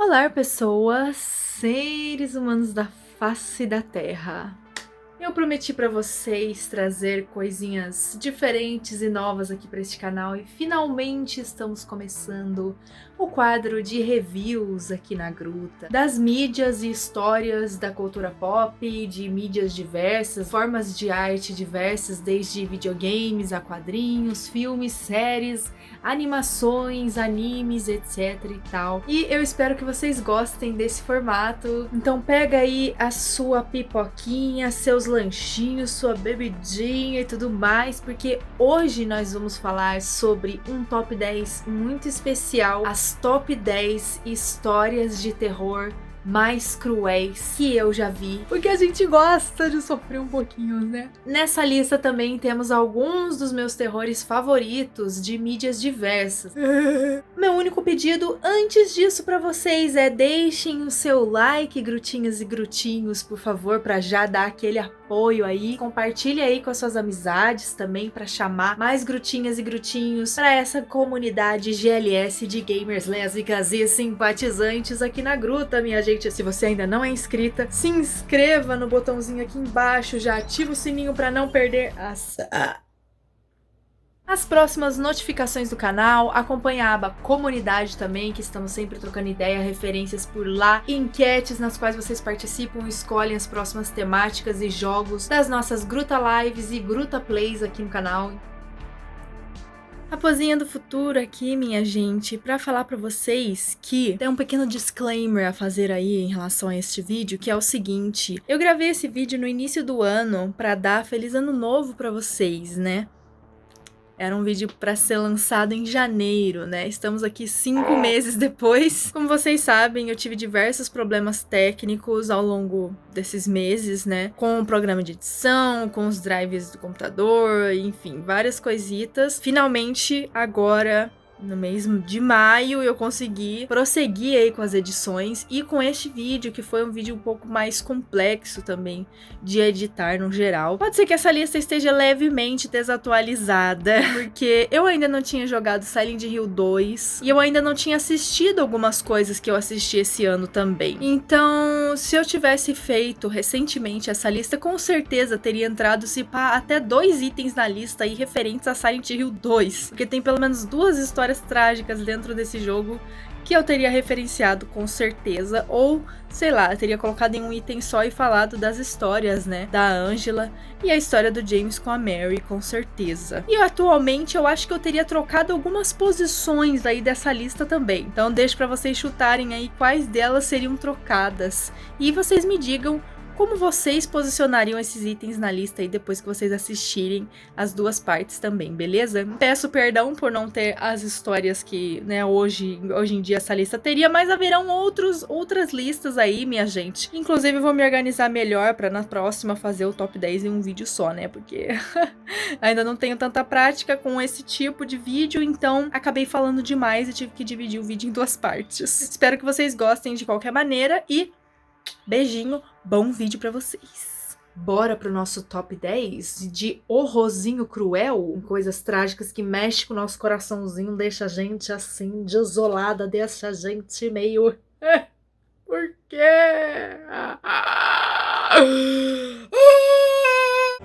Olá, pessoas, seres humanos da face da Terra. Eu prometi para vocês trazer coisinhas diferentes e novas aqui para este canal e finalmente estamos começando o quadro de reviews aqui na Gruta, das mídias e histórias da cultura pop, de mídias diversas, formas de arte diversas, desde videogames a quadrinhos, filmes, séries, animações, animes, etc e tal. E eu espero que vocês gostem desse formato. Então pega aí a sua pipoquinha, seus lanchinhos, sua bebidinha e tudo mais, porque hoje nós vamos falar sobre um top 10 muito especial, as top 10 histórias de terror mais cruéis que eu já vi, porque a gente gosta de sofrer um pouquinho, né? Nessa lista também temos alguns dos meus terrores favoritos de mídias diversas. Meu único pedido antes disso pra vocês é deixem o seu like, grutinhas e grutinhos, por favor, pra já dar aquele apoio aí. Compartilhe aí com as suas amizades também pra chamar mais grutinhas e grutinhos pra essa comunidade GLS de gamers lésbicas e simpatizantes aqui na Gruta, minha gente. Se você ainda não é inscrita, se inscreva no botãozinho aqui embaixo, já ativa o sininho pra não perder as próximas notificações do canal, acompanhe a aba comunidade também, que estamos sempre trocando ideia, referências por lá, enquetes nas quais vocês participam e escolhem as próximas temáticas e jogos das nossas Gruta Lives e Gruta Plays aqui no canal. Raposinha do futuro aqui, minha gente, pra falar pra vocês que tem um pequeno disclaimer a fazer aí em relação a este vídeo, que é o seguinte: eu gravei esse vídeo no início do ano pra dar feliz ano novo pra vocês, né? Era um vídeo para ser lançado em janeiro, né? Estamos aqui 5 meses depois. Como vocês sabem, eu tive diversos problemas técnicos ao longo desses meses, né? Com o programa de edição, com os drives do computador, enfim, várias coisitas. Finalmente, agora, no mês de maio, eu consegui prosseguir aí com as edições e com este vídeo, que foi um vídeo um pouco mais complexo também de editar no geral. Pode ser que essa lista esteja levemente desatualizada, porque eu ainda não tinha jogado Silent Hill 2 e eu ainda não tinha assistido algumas coisas que eu assisti esse ano também. Então, se eu tivesse feito recentemente essa lista, com certeza teria entrado, se pá, até 2 itens na lista aí referentes a Silent Hill 2, porque tem pelo menos 2 histórias trágicas dentro desse jogo que eu teria referenciado com certeza, ou sei lá, teria colocado em um item só e falado das histórias, né, da Angela e a história do James com a Mary, com certeza. E atualmente eu acho que eu teria trocado algumas posições aí dessa lista também, então deixo pra vocês chutarem aí quais delas seriam trocadas e vocês me digam como vocês posicionariam esses itens na lista aí depois que vocês assistirem as 2 partes também, beleza? Peço perdão por não ter as histórias que, né, hoje em dia essa lista teria, mas haverão outras listas aí, minha gente. Inclusive eu vou me organizar melhor pra na próxima fazer o top 10 em um vídeo só, né? Porque ainda não tenho tanta prática com esse tipo de vídeo, então acabei falando demais e tive que dividir o vídeo em 2 partes. Espero que vocês gostem de qualquer maneira e beijinho, bom vídeo pra vocês. Bora pro nosso top 10 de horrorzinho cruel, coisas trágicas que mexem com o nosso coraçãozinho, deixa a gente assim, desolada, deixa a gente meio... Por quê?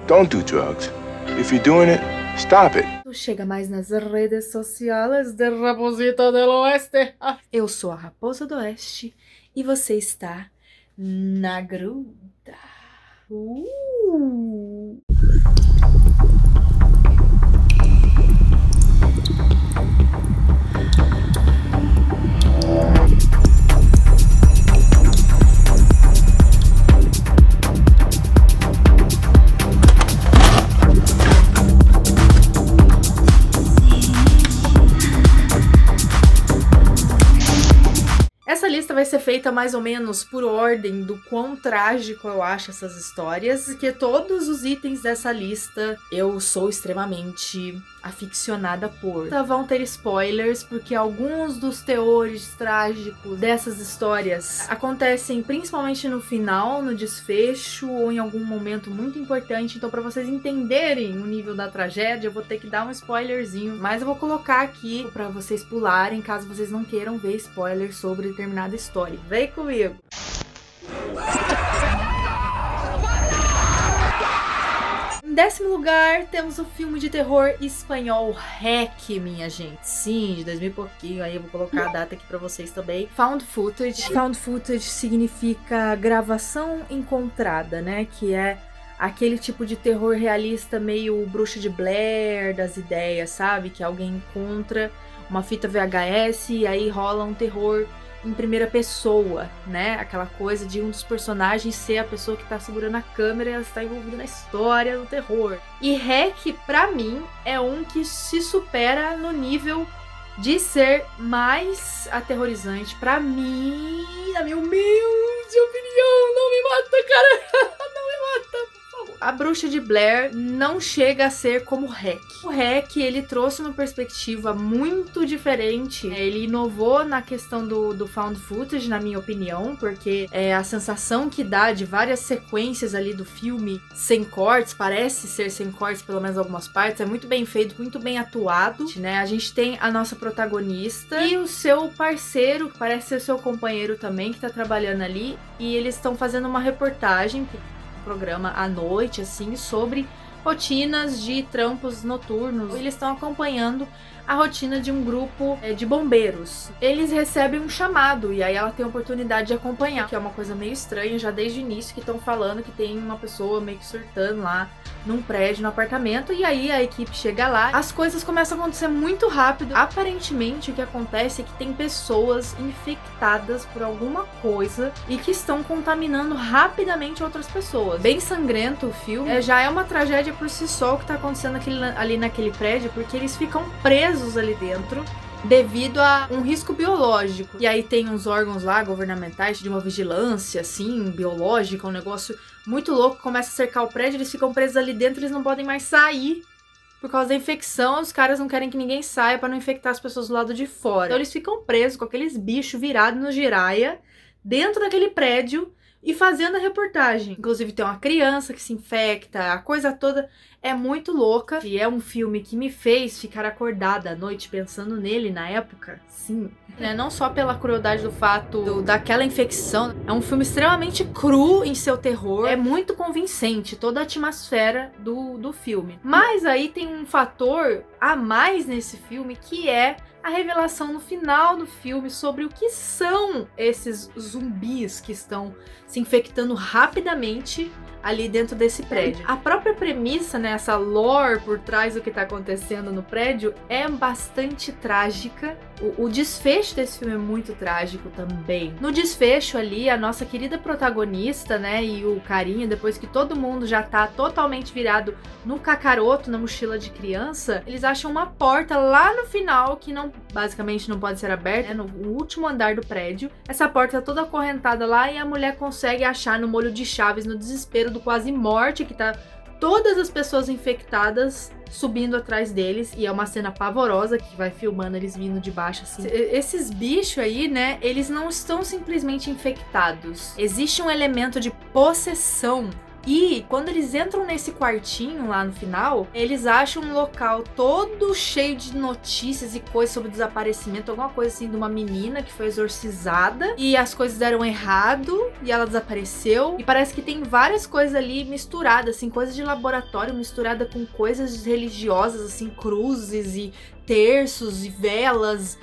Don't do drugs. If you're doing it, stop it. Tu chega mais nas redes sociais de Raposita del Oeste. Eu sou a Raposa do Oeste e você está na Gruta. Essa lista vai ser feita mais ou menos por ordem do quão trágico eu acho essas histórias, que todos os itens dessa lista eu sou extremamente aficionada por. Vão ter spoilers, porque alguns dos teores trágicos dessas histórias acontecem principalmente no final, no desfecho, ou em algum momento muito importante. Então, pra vocês entenderem o nível da tragédia, eu vou ter que dar um spoilerzinho. Mas eu vou colocar aqui pra vocês pularem, caso vocês não queiram ver spoilers sobre determinada história. Vem comigo! Em 10º lugar, temos o filme de terror espanhol REC, minha gente. Sim, de 2000 e pouquinho. Aí eu vou colocar a data aqui pra vocês também. Found footage. Found footage significa gravação encontrada, né? Que é aquele tipo de terror realista meio Bruxa de Blair das ideias, sabe? Que alguém encontra uma fita VHS e aí rola um terror em primeira pessoa, né? Aquela coisa de um dos personagens ser a pessoa que tá segurando a câmera e ela está envolvida na história do terror. E REC, pra mim, é um que se supera no nível de ser mais aterrorizante. Pra mim, na minha humilde opinião, não me mata, cara! Não me mata, por favor. A Bruxa de Blair não chega a ser como REC. O REC, ele trouxe uma perspectiva muito diferente. Ele inovou na questão do found footage, na minha opinião, porque a sensação que dá de várias sequências ali do filme sem cortes, parece ser sem cortes, pelo menos algumas partes, é muito bem feito, muito bem atuado, né? A gente tem a nossa protagonista e o seu parceiro, que parece ser seu companheiro também, que tá trabalhando ali, e eles estão fazendo uma reportagem, programa à noite, assim, sobre rotinas de trampos noturnos. Eles estão acompanhando a rotina de um grupo de bombeiros. Eles recebem um chamado e aí ela tem a oportunidade de acompanhar, que é uma coisa meio estranha já desde o início, que estão falando que tem uma pessoa meio que surtando lá num prédio, no apartamento, e aí a equipe chega lá, as coisas começam a acontecer muito rápido. Aparentemente o que acontece é que tem pessoas infectadas por alguma coisa e que estão contaminando rapidamente outras pessoas. Bem sangrento o filme. Já é uma tragédia por si só o que tá acontecendo ali naquele prédio, porque eles ficam presos ali dentro devido a um risco biológico. E aí tem uns órgãos lá governamentais de uma vigilância, assim, biológica, um negócio muito louco, começa a cercar o prédio, eles ficam presos ali dentro, eles não podem mais sair por causa da infecção, os caras não querem que ninguém saia pra não infectar as pessoas do lado de fora. Então eles ficam presos com aqueles bichos virados no giraia, dentro daquele prédio, e fazendo a reportagem. Inclusive tem uma criança que se infecta, a coisa toda é muito louca. E é um filme que me fez ficar acordada à noite pensando nele na época. Sim. Não só pela crueldade do fato daquela infecção. É um filme extremamente cru em seu terror. É muito convincente toda a atmosfera do filme. Mas aí tem um fator a mais nesse filme, que é a revelação no final do filme sobre o que são esses zumbis que estão se infectando rapidamente ali dentro desse prédio. A própria premissa, né, essa lore por trás do que tá acontecendo no prédio é bastante trágica. O desfecho desse filme é muito trágico também. No desfecho ali, a nossa querida protagonista, né, e o carinha, depois que todo mundo já tá totalmente virado no cacaroto, na mochila de criança, eles acham uma porta lá no final que basicamente não pode ser aberta, né, no último andar do prédio. Essa porta tá toda acorrentada lá e a mulher consegue achar no molho de chaves, no desespero do quase morte, que tá todas as pessoas infectadas subindo atrás deles, e é uma cena pavorosa que vai filmando eles vindo de baixo assim. Esses bichos aí, né, eles não estão simplesmente infectados. Existe um elemento de possessão. E quando eles entram nesse quartinho lá no final, eles acham um local todo cheio de notícias e coisas sobre desaparecimento, alguma coisa assim de uma menina que foi exorcizada e as coisas deram errado e ela desapareceu. E parece que tem várias coisas ali misturadas, assim, coisas de laboratório misturada com coisas religiosas, assim, cruzes e terços e velas,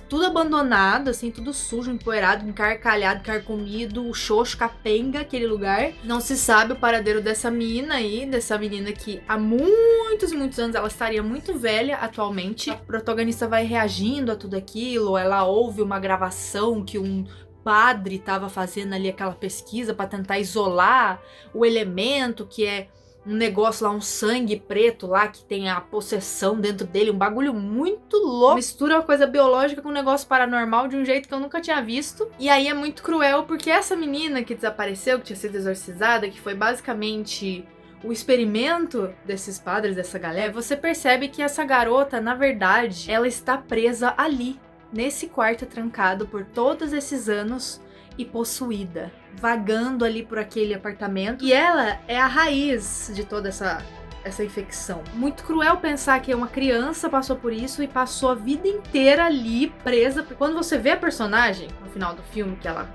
tudo abandonado, assim, tudo sujo, empoeirado, encarcalhado, carcomido, xoxo, capenga, aquele lugar. Não se sabe o paradeiro dessa menina aí, dessa menina que há muitos anos ela estaria muito velha atualmente. A protagonista vai reagindo a tudo aquilo, ela ouve uma gravação que um padre estava fazendo ali aquela pesquisa para tentar isolar o elemento que é um negócio lá, um sangue preto lá, que tem a possessão dentro dele, um bagulho muito louco. Mistura uma coisa biológica com um negócio paranormal de um jeito que eu nunca tinha visto. E aí é muito cruel, porque essa menina que desapareceu, que tinha sido exorcizada, que foi basicamente o experimento desses padres, dessa galera, você percebe que essa garota, na verdade, ela está presa ali, nesse quarto trancado por todos esses anos e possuída, vagando ali por aquele apartamento. E ela é a raiz de toda essa infecção. Muito cruel pensar que uma criança passou por isso e passou a vida inteira ali presa. Quando você vê a personagem no final do filme, que ela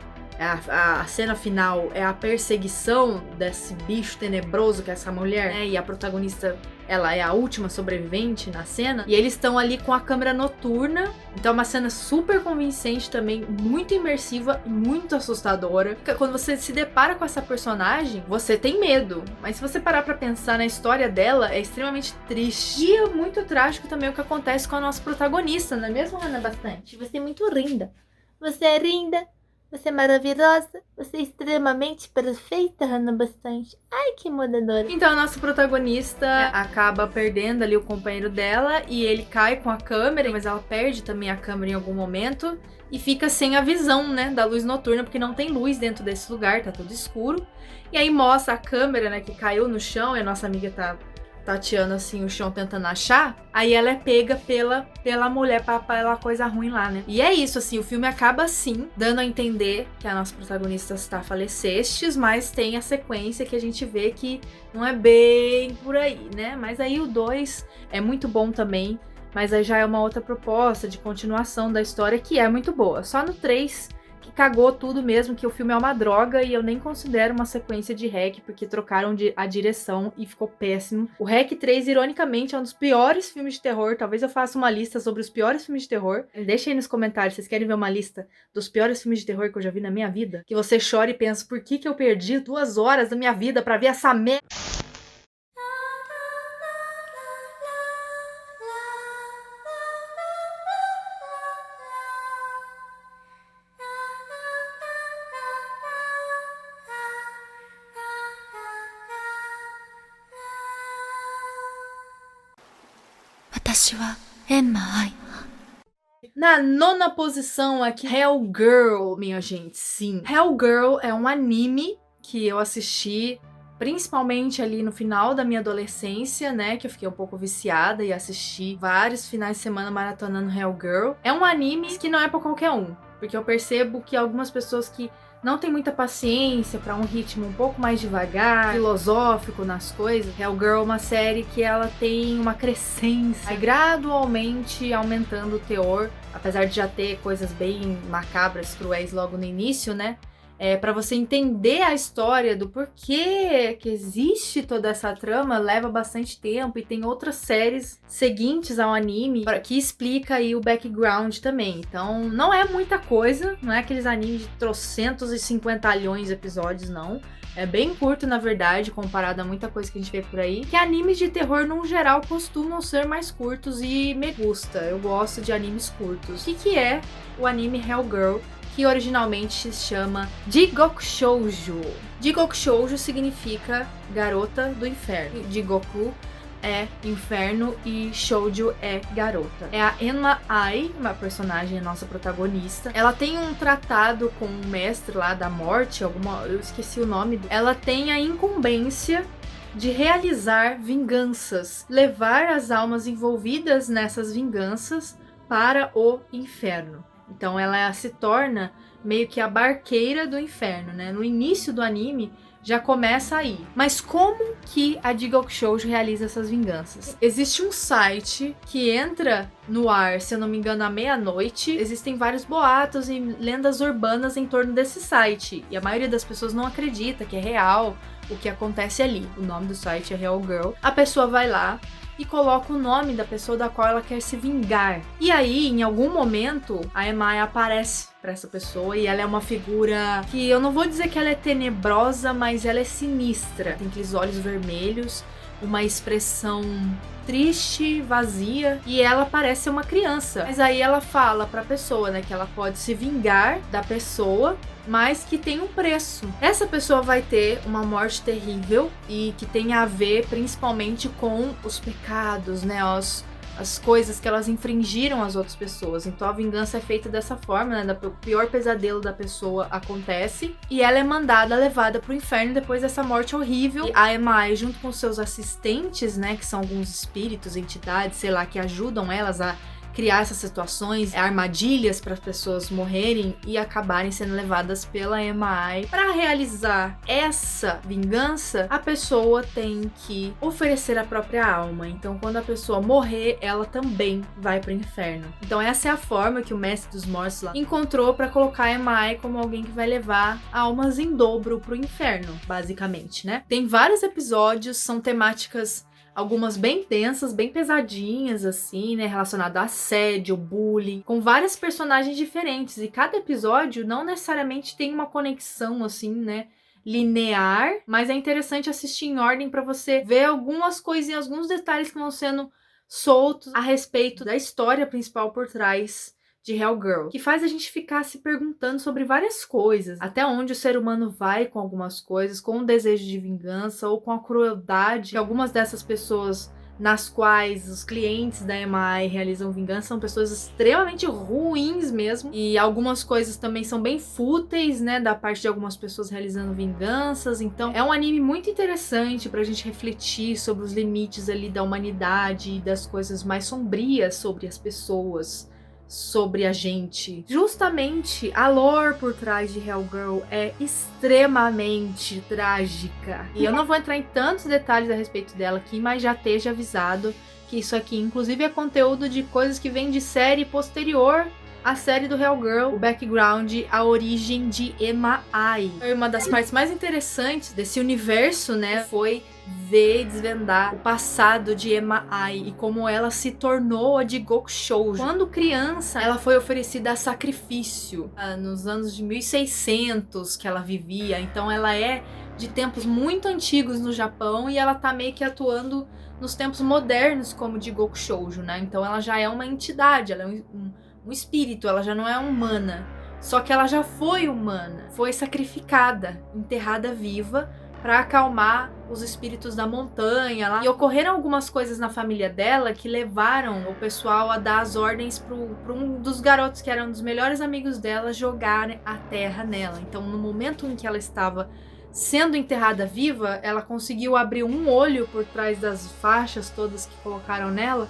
a cena final é a perseguição desse bicho tenebroso que é essa mulher, né? E a protagonista, ela é a última sobrevivente na cena. E eles estão ali com a câmera noturna. Então é uma cena super convincente também, muito imersiva e muito assustadora. Quando você se depara com essa personagem, você tem medo. Mas se você parar pra pensar na história dela, é extremamente triste. E é muito trágico também o que acontece com a nossa protagonista, não é mesmo, Hannah Bastante? Você é muito linda. Você é linda. Você é maravilhosa, você é extremamente perfeita, Hannah Bastante. Ai, que mudadora. Então a nossa protagonista acaba perdendo ali o companheiro dela e ele cai com a câmera, mas ela perde também a câmera em algum momento e fica sem a visão, né, da luz noturna, porque não tem luz dentro desse lugar, tá tudo escuro. E aí mostra a câmera, né, que caiu no chão e a nossa amiga tá tateando assim o chão tentando achar, aí ela é pega pela mulher pra aquela coisa ruim lá, né? E é isso, assim, o filme acaba assim, dando a entender que a nossa protagonista está falecestes, mas tem a sequência que a gente vê que não é bem por aí, né? Mas aí o 2 é muito bom também, mas aí já é uma outra proposta de continuação da história que é muito boa. Só no 3 que cagou tudo mesmo, que o filme é uma droga e eu nem considero uma sequência de REC, porque trocaram a direção e ficou péssimo. O REC 3, ironicamente, é um dos piores filmes de terror. Talvez eu faça uma lista sobre os piores filmes de terror. Deixa aí nos comentários, vocês querem ver uma lista dos piores filmes de terror que eu já vi na minha vida? Que você chora e pensa, por que eu perdi 2 horas da minha vida pra ver essa merda? Na 9ª posição aqui, Hellgirl, minha gente, sim. Hellgirl é um anime que eu assisti principalmente ali no final da minha adolescência, né, que eu fiquei um pouco viciada e assisti vários finais de semana maratonando Hellgirl. É um anime que não é pra qualquer um, porque eu percebo que algumas pessoas que não tem muita paciência para um ritmo um pouco mais devagar, filosófico nas coisas. Hellgirl é uma série que ela tem uma crescência, gradualmente aumentando o teor, apesar de já ter coisas bem macabras, cruéis logo no início, né? Para você entender a história do porquê que existe toda essa trama, leva bastante tempo e tem outras séries seguintes ao anime que explica aí o background também. Então não é muita coisa, não é aqueles animes de trocentos e 50 de episódios, não. É bem curto, na verdade, comparado a muita coisa que a gente vê por aí. Que animes de terror, no geral, costumam ser mais curtos e me gusta. Eu gosto de animes curtos. O que é o anime Hellgirl? Que originalmente se chama Jigoku Shoujo. Jigoku Shoujo significa garota do inferno. Jigoku é inferno e Shoujo é garota. É a Enma Ai, uma personagem, a nossa protagonista. Ela tem um tratado com um mestre lá da morte, eu esqueci o nome. Ela tem a incumbência de realizar vinganças, levar as almas envolvidas nessas vinganças para o inferno. Então ela se torna meio que a barqueira do inferno, né? No início do anime já começa aí. Mas como que a Jigoku Shoujo realiza essas vinganças? Existe um site que entra no ar, se eu não me engano, à meia-noite. Existem vários boatos e lendas urbanas em torno desse site. E a maioria das pessoas não acredita que é real o que acontece ali. O nome do site é Hellgirl. A pessoa vai lá e coloca o nome da pessoa da qual ela quer se vingar. E aí, em algum momento, a Emma aparece pra essa pessoa e ela é uma figura que eu não vou dizer que ela é tenebrosa, mas ela é sinistra. Tem aqueles olhos vermelhos, uma expressão triste, vazia, e ela parece uma criança. Mas aí ela fala pra pessoa, né, que ela pode se vingar da pessoa, mas que tem um preço. Essa pessoa vai ter uma morte terrível e que tem a ver principalmente com os pecados, né, as coisas que elas infringiram às outras pessoas. Então a vingança é feita dessa forma, né? O pior pesadelo da pessoa acontece e ela é mandada, levada pro inferno depois dessa morte horrível. E a Emma, junto com seus assistentes, né, que são alguns espíritos, entidades, sei lá, que ajudam elas a criar essas situações, armadilhas para as pessoas morrerem e acabarem sendo levadas pela Emma. Para realizar essa vingança, a pessoa tem que oferecer a própria alma. Então, quando a pessoa morrer, ela também vai para o inferno. Então, essa é a forma que o Mestre dos Mortos lá encontrou para colocar a Emma como alguém que vai levar almas em dobro para o inferno, basicamente, né? Tem vários episódios, são temáticas algumas bem densas, bem pesadinhas, assim, né? Relacionado a assédio, bullying, com várias personagens diferentes. E cada episódio não necessariamente tem uma conexão, assim, né? Linear, mas é interessante assistir em ordem para você ver algumas coisinhas, alguns detalhes que vão sendo soltos a respeito da história principal por trás de Hellgirl, que faz a gente ficar se perguntando sobre várias coisas, até onde o ser humano vai com algumas coisas, com o desejo de vingança ou com a crueldade que algumas dessas pessoas nas quais os clientes da EMI realizam vingança são pessoas extremamente ruins mesmo, e algumas coisas também são bem fúteis, né, da parte de algumas pessoas realizando vinganças. Então é um anime muito interessante pra gente refletir sobre os limites ali da humanidade e das coisas mais sombrias sobre as pessoas, sobre a gente. Justamente a lore por trás de Hellgirl é extremamente trágica. E eu não vou entrar em tantos detalhes a respeito dela aqui, mas já esteja avisado que isso aqui inclusive é conteúdo de coisas que vem de série posterior à série do Hellgirl, o background, a origem de Emma Ai. Uma das partes mais interessantes desse universo, né, foi ver e desvendar o passado de Emma Ai e como ela se tornou a Jigoku Shoujo. Quando criança, ela foi oferecida a sacrifício nos anos de 1600 que ela vivia. Então ela é de tempos muito antigos no Japão e ela tá meio que atuando nos tempos modernos como Jigoku Shoujo, né? Então ela já é uma entidade, ela é um espírito, ela já não é humana. Só que ela já foi humana, foi sacrificada, enterrada viva para acalmar os espíritos da montanha lá. E ocorreram algumas coisas na família dela que levaram o pessoal a dar as ordens para um dos garotos que era um dos melhores amigos dela jogar a terra nela. Então, no momento em que ela estava sendo enterrada viva, ela conseguiu abrir um olho por trás das faixas todas que colocaram nela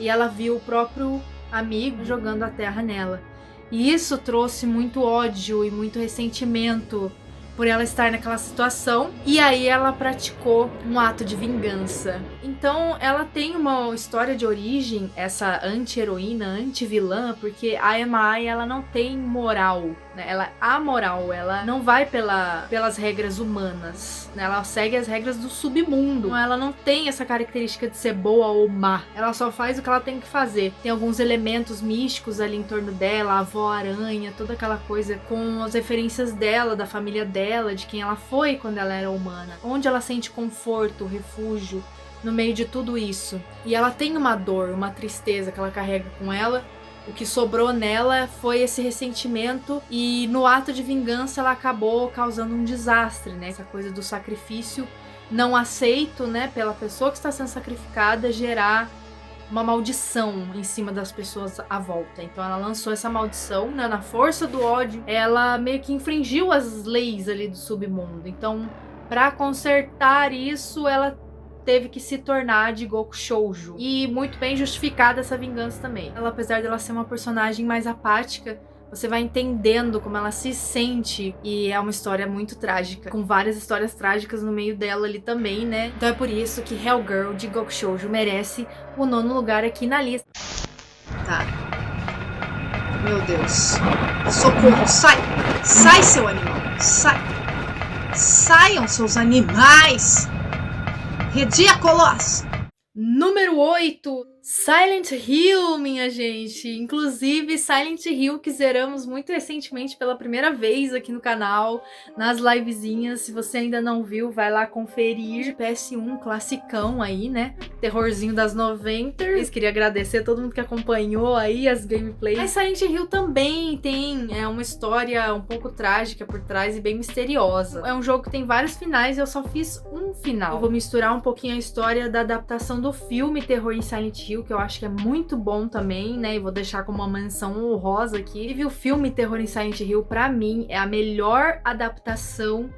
e ela viu o próprio amigo jogando a terra nela. E isso trouxe muito ódio e muito ressentimento por ela estar naquela situação, e aí ela praticou um ato de vingança. Então ela tem uma história de origem, essa anti-heroína, anti-vilã, porque a Emma ela não tem moral, né? Ela é amoral, ela não vai pelas regras humanas, né? Ela segue as regras do submundo. Ela não tem essa característica de ser boa ou má, ela só faz o que ela tem que fazer. Tem alguns elementos místicos ali em torno dela, a avó aranha, toda aquela coisa com as referências dela, da família dela, de quem ela foi quando ela era humana, onde ela sente conforto, refúgio no meio de tudo isso. E ela tem uma dor, uma tristeza que ela carrega com ela. O que sobrou nela foi esse ressentimento e no ato de vingança ela acabou causando um desastre, né? Essa coisa do sacrifício não aceito, né, pela pessoa que está sendo sacrificada, gerar uma maldição em cima das pessoas à volta. Então ela lançou essa maldição, né, na força do ódio, ela meio que infringiu as leis ali do submundo. Então, para consertar isso, ela teve que se tornar Jigoku Shoujo. E muito bem justificada essa vingança também. Ela, apesar dela ser uma personagem mais apática, você vai entendendo como ela se sente, e é uma história muito trágica, com várias histórias trágicas no meio dela ali também, né? Então é por isso que Hellgirl de Jigoku Shoujo merece o 9º lugar aqui na lista. Tá. Meu Deus. Socorro, sai! Sai, seu animal! Sai! Saiam, seus animais! Redia Colosso! Número 8, Silent Hill, minha gente. Inclusive, Silent Hill que zeramos muito recentemente pela primeira vez aqui no canal, nas livezinhas. Se você ainda não viu, vai lá conferir. PS1, classicão aí, né? Terrorzinho das 90. Eu queria agradecer a todo mundo que acompanhou aí as gameplays. Mas Silent Hill também tem uma história um pouco trágica por trás e bem misteriosa. É um jogo que tem vários finais e eu só fiz um final. Eu vou misturar um pouquinho a história da adaptação do filme Terror em Silent Hill, Hill, que eu acho que é muito bom também, né? E vou deixar como uma menção honrosa aqui. E o filme Terror em Silent Hill, pra mim, é a melhor adaptação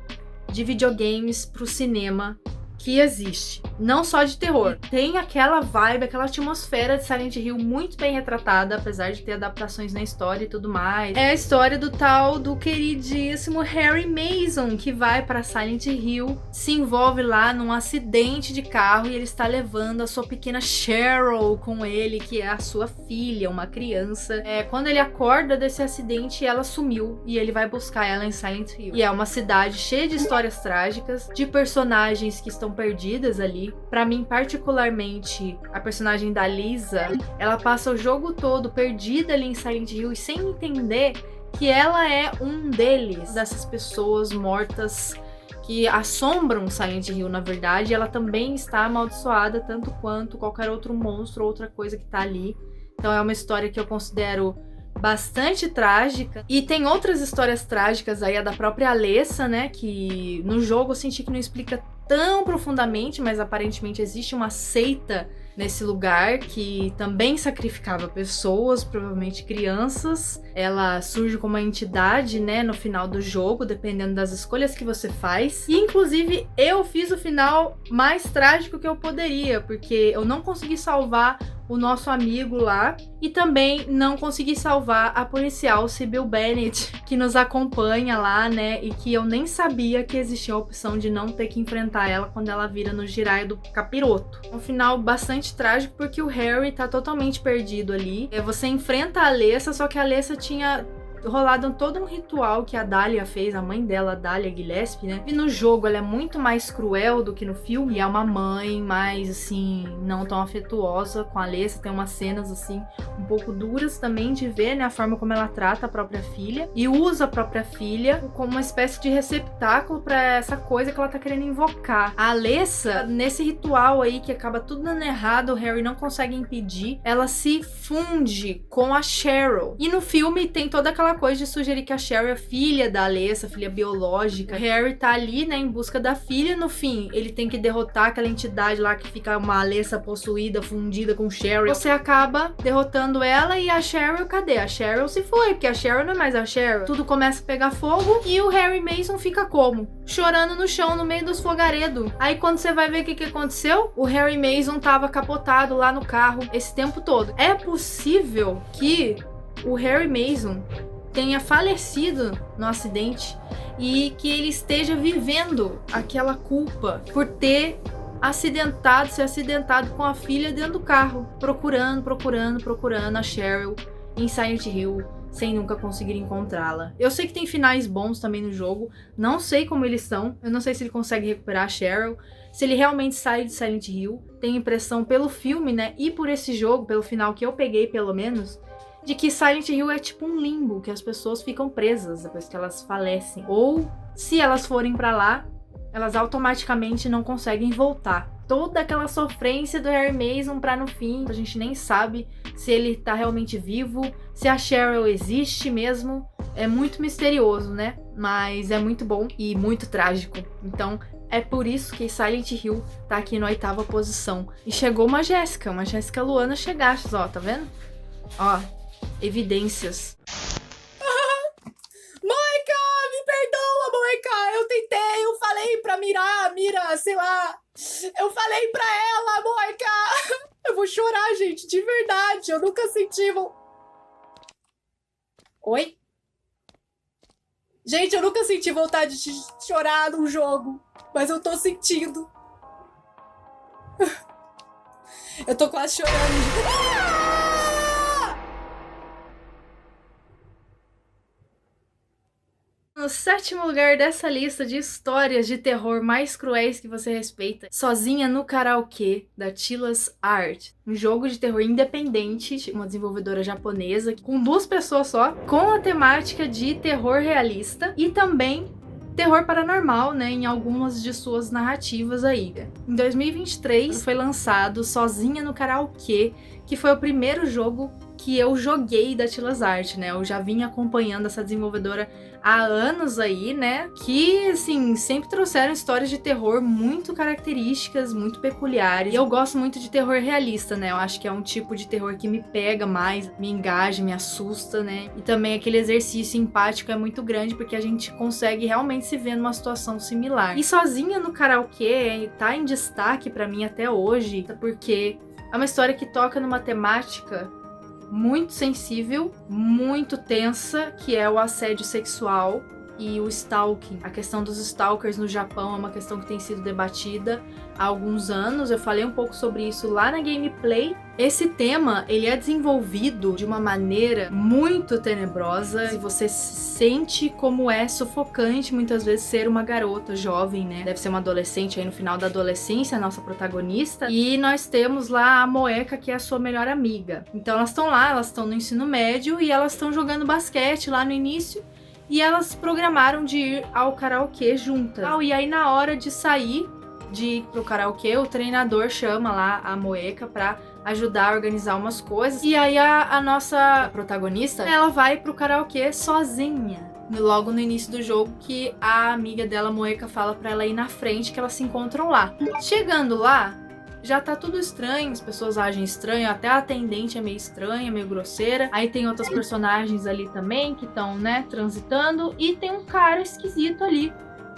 de videogames pro cinema que existe. Não só de terror. Tem aquela vibe, aquela atmosfera de Silent Hill muito bem retratada, apesar de ter adaptações na história e tudo mais. É a história do tal do queridíssimo Harry Mason, que vai pra Silent Hill, se envolve lá num acidente de carro e ele está levando a sua pequena Cheryl com ele, que é a sua filha, uma criança. Quando ele acorda desse acidente, ela sumiu e ele vai buscar ela em Silent Hill. E é uma cidade cheia de histórias trágicas, de personagens que estão perdidas ali. Pra mim, particularmente, a personagem da Lisa, ela passa o jogo todo perdida ali em Silent Hill e sem entender que ela é um deles, dessas pessoas mortas que assombram Silent Hill, na verdade. Ela também está amaldiçoada tanto quanto qualquer outro monstro, outra coisa que tá ali. Então é uma história que eu considero bastante trágica. E tem outras histórias trágicas aí, a da própria Alessa, né, que no jogo eu senti que não explica tão profundamente, mas aparentemente existe uma seita nesse lugar que também sacrificava pessoas, provavelmente crianças. Ela surge como uma entidade, né, no final do jogo, dependendo das escolhas que você faz. E inclusive eu fiz o final mais trágico que eu poderia, porque eu não consegui salvar o nosso amigo lá e também não consegui salvar a policial Sybil Bennett, que nos acompanha lá, né, e que eu nem sabia que existia a opção de não ter que enfrentar ela quando ela vira no giraia do capiroto. Um final bastante trágico porque o Harry tá totalmente perdido ali. Você enfrenta a Alessa, só que a Alessa tinha rolado todo um ritual que a Dahlia fez, a mãe dela, a Dahlia Gillespie, né? E no jogo ela é muito mais cruel do que no filme. E é uma mãe mais, assim, não tão afetuosa com a Alessa. Tem umas cenas, assim, um pouco duras também de ver, né? A forma como ela trata a própria filha. E usa a própria filha como uma espécie de receptáculo pra essa coisa que ela tá querendo invocar. A Alessa, nesse ritual aí que acaba tudo dando errado, o Harry não consegue impedir, ela se funde com a Cheryl. E no filme tem toda aquela coisa de sugerir que a Cheryl é filha da Alessa, filha biológica. O Harry tá ali, né, em busca da filha. No fim, ele tem que derrotar aquela entidade lá que fica uma Alessa possuída, fundida com Cheryl. Você acaba derrotando ela e a Cheryl, cadê? A Cheryl se foi, porque a Cheryl não é mais a Cheryl. Tudo começa a pegar fogo e o Harry Mason fica como? Chorando no chão, no meio dos fogaredos. Aí quando você vai ver o que aconteceu, o Harry Mason tava capotado lá no carro esse tempo todo. É possível que o Harry Mason tenha falecido no acidente e que ele esteja vivendo aquela culpa por ter se acidentado com a filha dentro do carro, procurando a Cheryl em Silent Hill, sem nunca conseguir encontrá-la. Eu sei que tem finais bons também no jogo, não sei como eles são, eu não sei se ele consegue recuperar a Cheryl, se ele realmente sai de Silent Hill. Tenho impressão pelo filme, né, e por esse jogo, pelo final que eu peguei pelo menos, de que Silent Hill é tipo um limbo, que as pessoas ficam presas depois que elas falecem. Ou, se elas forem pra lá, elas automaticamente não conseguem voltar. Toda aquela sofrência do Harry Mason pra no fim, a gente nem sabe se ele tá realmente vivo, se a Cheryl existe mesmo. É muito misterioso, né? Mas é muito bom e muito trágico. Então, é por isso que Silent Hill tá aqui na 8ª posição. E chegou uma Jéssica Luana Chegastes, ó, tá vendo? Ó, evidências. Moica, me perdoa, Moica. Eu tentei, eu falei pra mira, sei lá. Eu falei pra ela, Moica. Eu vou chorar, gente, de verdade. Eu nunca senti... Oi? Gente, eu nunca senti vontade de chorar num jogo. Mas eu tô sentindo. Eu tô quase chorando. No 7º lugar dessa lista de histórias de terror mais cruéis que você respeita, Sozinha no Karaokê, da Tila's Art. Um jogo de terror independente, uma desenvolvedora japonesa, com 2 pessoas só, com a temática de terror realista e também terror paranormal, né, em algumas de suas narrativas aí. Em 2023 foi lançado Sozinha no Karaokê, que foi o primeiro jogo que eu joguei da Tilas Art, né? Eu já vim acompanhando essa desenvolvedora há anos aí, né? Que, assim, sempre trouxeram histórias de terror muito características, muito peculiares. E eu gosto muito de terror realista, né? Eu acho que é um tipo de terror que me pega mais, me engaja, me assusta, né? E também aquele exercício empático é muito grande, porque a gente consegue realmente se ver numa situação similar. E Sozinha no Karaokê tá em destaque pra mim até hoje, porque é uma história que toca numa temática muito sensível, muito tensa, que é o assédio sexual e o stalking. A questão dos stalkers no Japão é uma questão que tem sido debatida há alguns anos. Eu falei um pouco sobre isso lá na gameplay. Esse tema, ele é desenvolvido de uma maneira muito tenebrosa e você sente como é sufocante muitas vezes ser uma garota jovem, né? Deve ser uma adolescente aí no final da adolescência, a nossa protagonista. E nós temos lá a Moeka, que é a sua melhor amiga. Então elas estão lá, elas estão no ensino médio e elas estão jogando basquete lá no início. E elas programaram de ir ao karaokê juntas. E aí na hora de sair, de ir pro karaokê, o treinador chama lá a Moeka pra ajudar a organizar umas coisas. E aí a nossa protagonista, ela vai pro karaokê sozinha. Logo no início do jogo, que a amiga dela, Moeka, fala pra ela ir na frente, que elas se encontram lá. Chegando lá, já tá tudo estranho, as pessoas agem estranho, até a atendente é meio estranha, meio grosseira. Aí tem outras personagens ali também que estão, né, transitando. E tem um cara esquisito ali,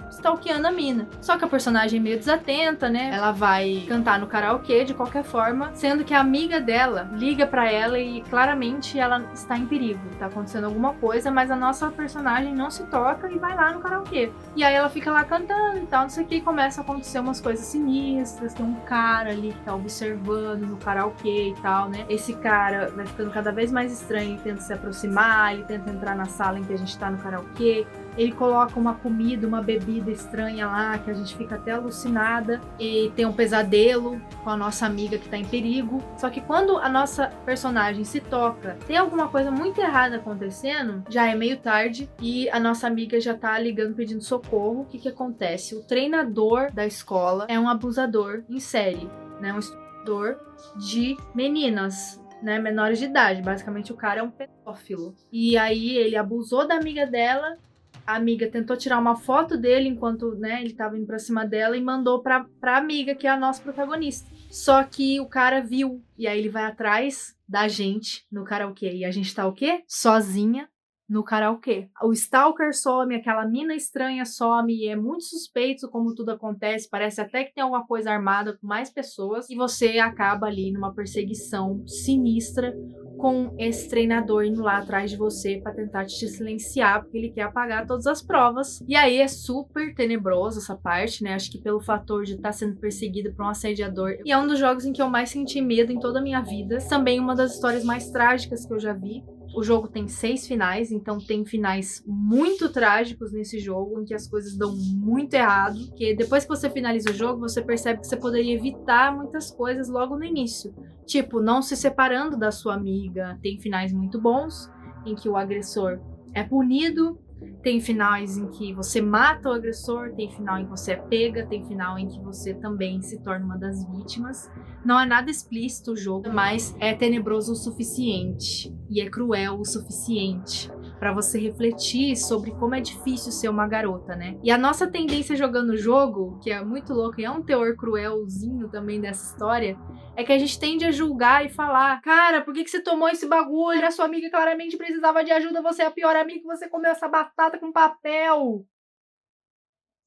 stalkeando a mina. Só que a personagem é meio desatenta, né? Ela vai cantar no karaokê de qualquer forma, sendo que a amiga dela liga pra ela e claramente ela está em perigo. Tá acontecendo alguma coisa, mas a nossa personagem não se toca e vai lá no karaokê. E aí ela fica lá cantando e tal, não sei o que, e começa a acontecer umas coisas sinistras. Tem um cara ali que tá observando no karaokê e tal, né? Esse cara vai ficando cada vez mais estranho, ele tenta se aproximar, ele tenta entrar na sala em que a gente tá no karaokê. Ele coloca uma comida, uma bebida estranha lá, que a gente fica até alucinada. E tem um pesadelo com a nossa amiga que tá em perigo. Só que quando a nossa personagem se toca, tem alguma coisa muito errada acontecendo, já é meio tarde e a nossa amiga já tá ligando pedindo socorro. O que que acontece? O treinador da escola é um abusador em série, né? Um estuprador de meninas, né, menores de idade. Basicamente o cara é um pedófilo. E aí ele abusou da amiga dela. A amiga tentou tirar uma foto dele enquanto, né, ele tava indo pra cima dela e mandou pra amiga, que é a nossa protagonista. Só que o cara viu, e aí ele vai atrás da gente no karaokê. E a gente tá o quê? Sozinha no karaokê. O stalker some, aquela mina estranha some, e é muito suspeito como tudo acontece. Parece até que tem alguma coisa armada com mais pessoas. E você acaba ali numa perseguição sinistra com esse treinador indo lá atrás de você pra tentar te silenciar, porque ele quer apagar todas as provas. E aí é super tenebroso essa parte, né? Acho que pelo fator de estar sendo perseguida por um assediador. E é um dos jogos em que eu mais senti medo em toda a minha vida. Também uma das histórias mais trágicas que eu já vi. O jogo tem 6 finais, então tem finais muito trágicos nesse jogo, em que as coisas dão muito errado. Porque depois que você finaliza o jogo, você percebe que você poderia evitar muitas coisas logo no início. Tipo, não se separando da sua amiga. Tem finais muito bons, em que o agressor é punido. Tem finais em que você mata o agressor, tem final em que você é pega, tem final em que você também se torna uma das vítimas. Não é nada explícito o jogo, mas é tenebroso o suficiente e é cruel o suficiente para você refletir sobre como é difícil ser uma garota, né? E a nossa tendência jogando o jogo, que é muito louco e é um teor cruelzinho também dessa história, é que a gente tende a julgar e falar: cara, por que você tomou esse bagulho? A sua amiga claramente precisava de ajuda, você é a pior amiga, que você comeu essa batata com papel.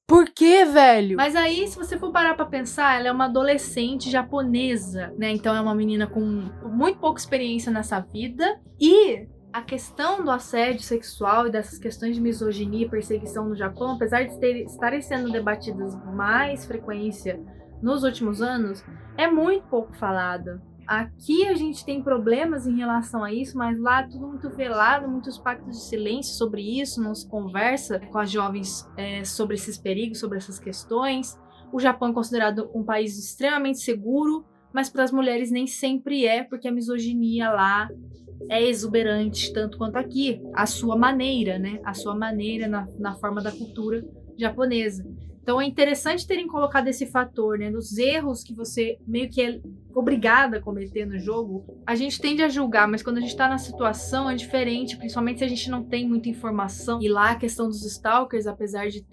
Por que, velho? Mas aí, se você for parar pra pensar, ela é uma adolescente japonesa, né? Então é uma menina com muito pouca experiência nessa vida. E a questão do assédio sexual e dessas questões de misoginia e perseguição no Japão, apesar de estarem sendo debatidas com mais frequência nos últimos anos, é muito pouco falada. Aqui a gente tem problemas em relação a isso, mas lá é tudo muito velado, muitos pactos de silêncio sobre isso, não se conversa com as jovens sobre esses perigos, sobre essas questões. O Japão é considerado um país extremamente seguro, mas para as mulheres nem sempre é, porque a misoginia lá é exuberante, tanto quanto aqui. A sua maneira, né? A sua maneira na forma da cultura japonesa. Então é interessante terem colocado esse fator, né, dos erros que você meio que é obrigada a cometer no jogo. A gente tende a julgar, mas quando a gente tá na situação é diferente, principalmente se a gente não tem muita informação. E lá a questão dos stalkers, apesar de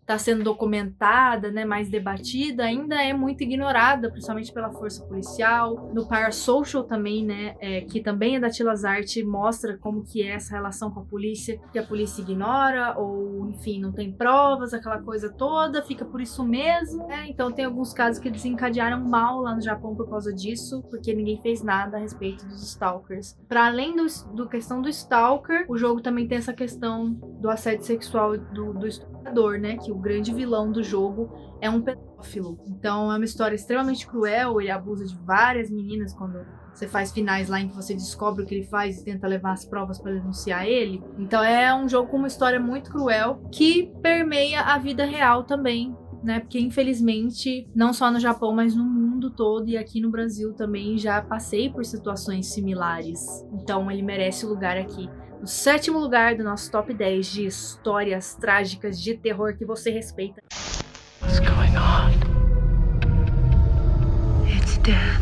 tá sendo documentada, né, mais debatida, ainda é muito ignorada, principalmente pela força policial. No Parasocial também, né, que também é da Tilas Art, mostra como que é essa relação com a polícia, que a polícia ignora, ou enfim, não tem provas, aquela coisa toda, fica por isso mesmo, né? Então tem alguns casos que desencadearam mal lá no Japão por causa disso, porque ninguém fez nada a respeito dos stalkers. Para além do questão do stalker, o jogo também tem essa questão do assédio sexual do estuprador, né, que o grande vilão do jogo é um pedófilo. Então é uma história extremamente cruel, ele abusa de várias meninas quando você faz finais lá em que você descobre o que ele faz e tenta levar as provas para denunciar ele. Então é um jogo com uma história muito cruel que permeia a vida real também, né? Porque infelizmente, não só no Japão, mas no mundo todo e aqui no Brasil também já passei por situações similares. Então ele merece o lugar aqui. No 7º lugar do nosso top 10 de histórias trágicas de terror que você respeita. What's going on? It's death.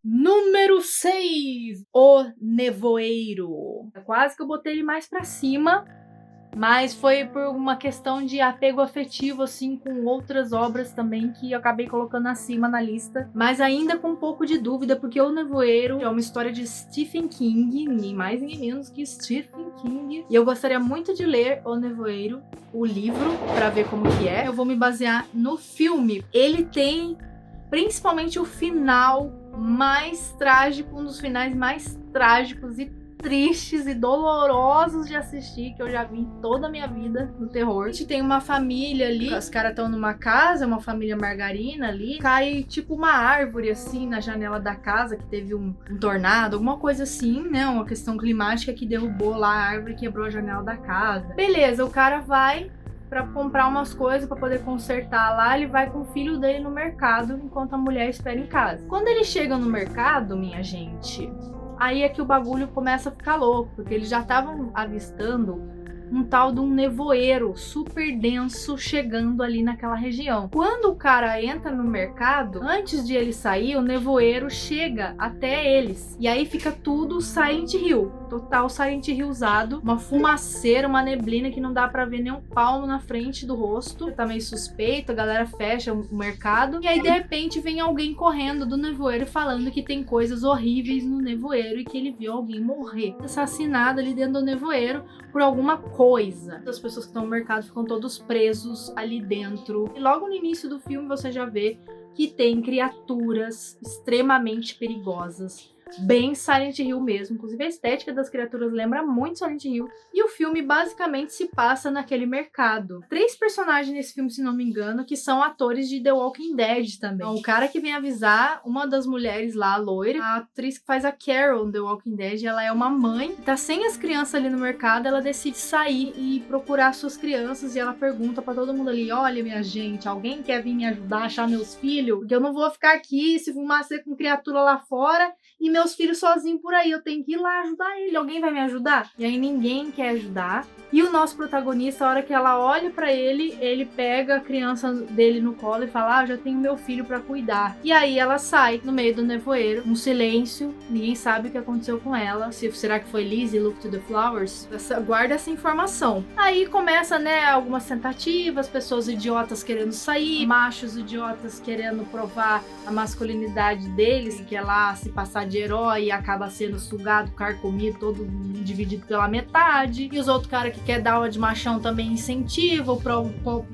Número 6, O Nevoeiro. Quase que eu botei ele mais pra cima, mas foi por uma questão de apego afetivo, assim, com outras obras também que eu acabei colocando acima na lista. Mas ainda com um pouco de dúvida, porque O Nevoeiro é uma história de Stephen King, nem mais nem menos que Stephen King. E eu gostaria muito de ler O Nevoeiro, o livro, pra ver como que é. Eu vou me basear no filme. Ele tem principalmente o final mais trágico, um dos finais mais trágicos e tristes e dolorosos de assistir que eu já vi em toda a minha vida no terror. A gente tem uma família ali, os caras estão numa casa, uma família margarina ali, cai tipo uma árvore assim na janela da casa, que teve um tornado, alguma coisa assim, né, uma questão climática que derrubou lá a árvore e quebrou a janela da casa. Beleza, o cara vai pra comprar umas coisas pra poder consertar lá, ele vai com o filho dele no mercado enquanto a mulher espera em casa. Quando ele chega no mercado, minha gente, aí é que o bagulho começa a ficar louco, porque eles já estavam avistando um tal de um nevoeiro super denso chegando ali naquela região. Quando o cara entra no mercado, antes de ele sair, o nevoeiro chega até eles. E aí fica tudo Silent Hill. Total Silent Hill usado. Uma fumaceira, uma neblina que não dá pra ver nem um palmo na frente do rosto. Tá meio suspeito, a galera fecha o mercado. E aí, de repente, vem alguém correndo do nevoeiro falando que tem coisas horríveis no nevoeiro e que ele viu alguém morrer, assassinado ali dentro do nevoeiro por alguma coisa. As pessoas que estão no mercado ficam todos presos ali dentro. E logo no início do filme você já vê que tem criaturas extremamente perigosas. Bem Silent Hill mesmo. Inclusive a estética das criaturas lembra muito Silent Hill. E o filme basicamente se passa naquele mercado. 3 personagens nesse filme, se não me engano, que são atores de The Walking Dead também. Então, o cara que vem avisar, uma das mulheres lá, a loira, a atriz que faz a Carol no The Walking Dead, ela é uma mãe, tá sem as crianças ali no mercado, ela decide sair e procurar suas crianças e ela pergunta pra todo mundo ali, olha minha gente, alguém quer vir me ajudar a achar meus filhos? Porque eu não vou ficar aqui se fumacer com criatura lá fora e meus filhos sozinhos por aí, eu tenho que ir lá ajudar ele, alguém vai me ajudar? E aí ninguém quer ajudar. E o nosso protagonista, a hora que ela olha pra ele, ele pega a criança dele no colo e fala, eu já tenho meu filho pra cuidar. E aí ela sai no meio do nevoeiro, um silêncio, ninguém sabe o que aconteceu com ela. Será que foi Lizzie, Look to the Flowers? Guarda essa informação. Aí começa, né, algumas tentativas, pessoas idiotas querendo sair, machos idiotas querendo provar a masculinidade deles, que é lá se passar de herói e acaba sendo sugado, carcomido, todo dividido pela metade. E os outros caras que quer dar aula de machão também incentiva o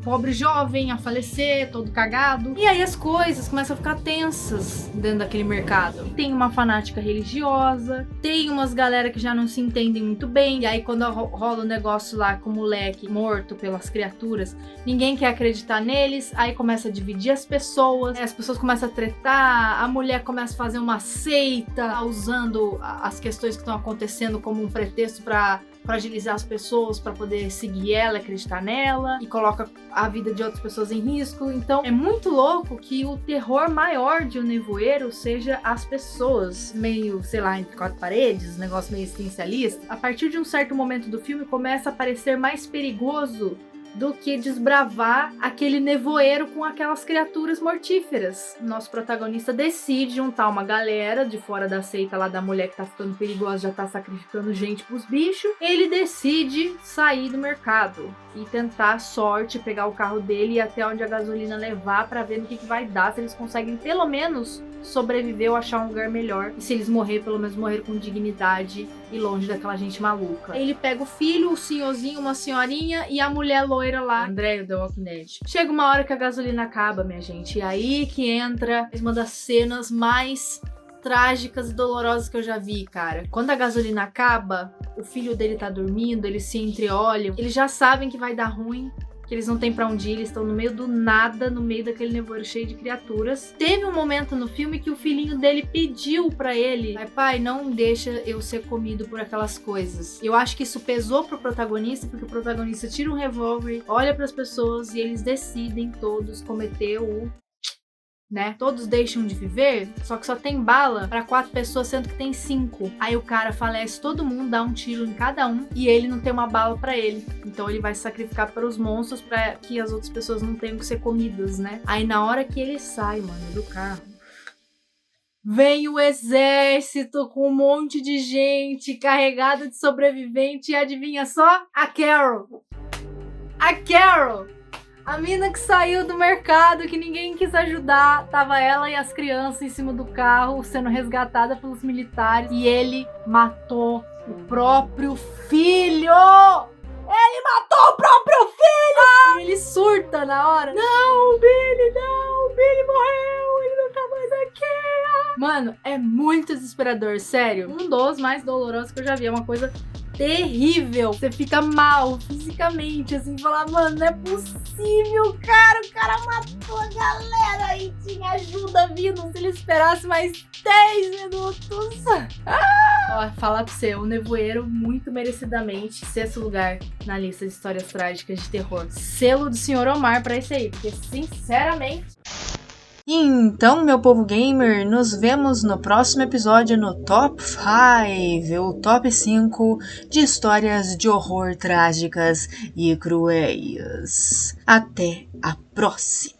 pobre jovem a falecer, todo cagado. E aí as coisas começam a ficar tensas dentro daquele mercado. Tem uma fanática religiosa, tem umas galera que já não se entendem muito bem, e aí quando rola o negócio lá com o moleque morto pelas criaturas, ninguém quer acreditar neles, aí começa a dividir as pessoas começam a tretar, a mulher começa a fazer uma seita, usando as questões que estão acontecendo como um pretexto pra fragilizar as pessoas pra poder seguir ela, acreditar nela, e coloca a vida de outras pessoas em risco. Então é muito louco que o terror maior de O Nevoeiro seja as pessoas, meio, sei lá, entre quatro paredes, um negócio meio existencialista. A partir de um certo momento do filme começa a parecer mais perigoso do que desbravar aquele nevoeiro com aquelas criaturas mortíferas. Nosso protagonista decide juntar uma galera de fora da seita lá da mulher que tá ficando perigosa, já tá sacrificando gente pros bichos. Ele decide sair do mercado e tentar a sorte, pegar o carro dele e ir até onde a gasolina levar pra ver no que vai dar, se eles conseguem pelo menos sobreviver ou achar um lugar melhor. E se eles morrer, pelo menos morrer com dignidade e longe daquela gente maluca. Aí ele pega o filho, o senhorzinho, uma senhorinha e a mulher loira lá, André, The Walking Dead. Chega uma hora que a gasolina acaba, minha gente, e aí que entra uma das cenas mais trágicas e dolorosas que eu já vi, cara. Quando a gasolina acaba, o filho dele tá dormindo, eles se entreolham, eles já sabem que vai dar ruim, que eles não têm pra onde ir, eles estão no meio do nada, no meio daquele nevoeiro cheio de criaturas. Teve um momento no filme que o filhinho dele pediu pra ele: pai, não deixa eu ser comido por aquelas coisas. Eu acho que isso pesou pro protagonista, porque o protagonista tira um revólver, olha pras pessoas e eles decidem todos cometer o... né? Todos deixam de viver, só que só tem bala pra 4 pessoas, sendo que tem 5. Aí o cara falece todo mundo, dá um tiro em cada um e ele não tem uma bala pra ele. Então ele vai se sacrificar para os monstros pra que as outras pessoas não tenham que ser comidas, né? Aí na hora que ele sai, mano, do carro, vem o exército com um monte de gente carregada de sobrevivente e adivinha só? A Carol! A Carol! A mina que saiu do mercado, que ninguém quis ajudar, tava ela e as crianças em cima do carro, sendo resgatada pelos militares, e ele matou o próprio filho! Ele matou o próprio filho! E ele surta na hora. Não, o Billy morreu, ele não tá mais aqui! Mano, é muito desesperador, sério. Um dos mais dolorosos que eu já vi, é uma coisa terrível. Você fica mal fisicamente, assim, falar, mano, não é possível, cara, o cara matou a galera e tinha ajuda vindo. Se ele esperasse mais 10 minutos. Ó, falar pra você, O Nevoeiro, muito merecidamente 6º lugar na lista de histórias trágicas de terror. Selo do Sr. Omar pra esse aí, porque sinceramente... Então, meu povo gamer, nos vemos no próximo episódio no Top 5, o Top 5 de histórias de horror trágicas e cruéis. Até a próxima!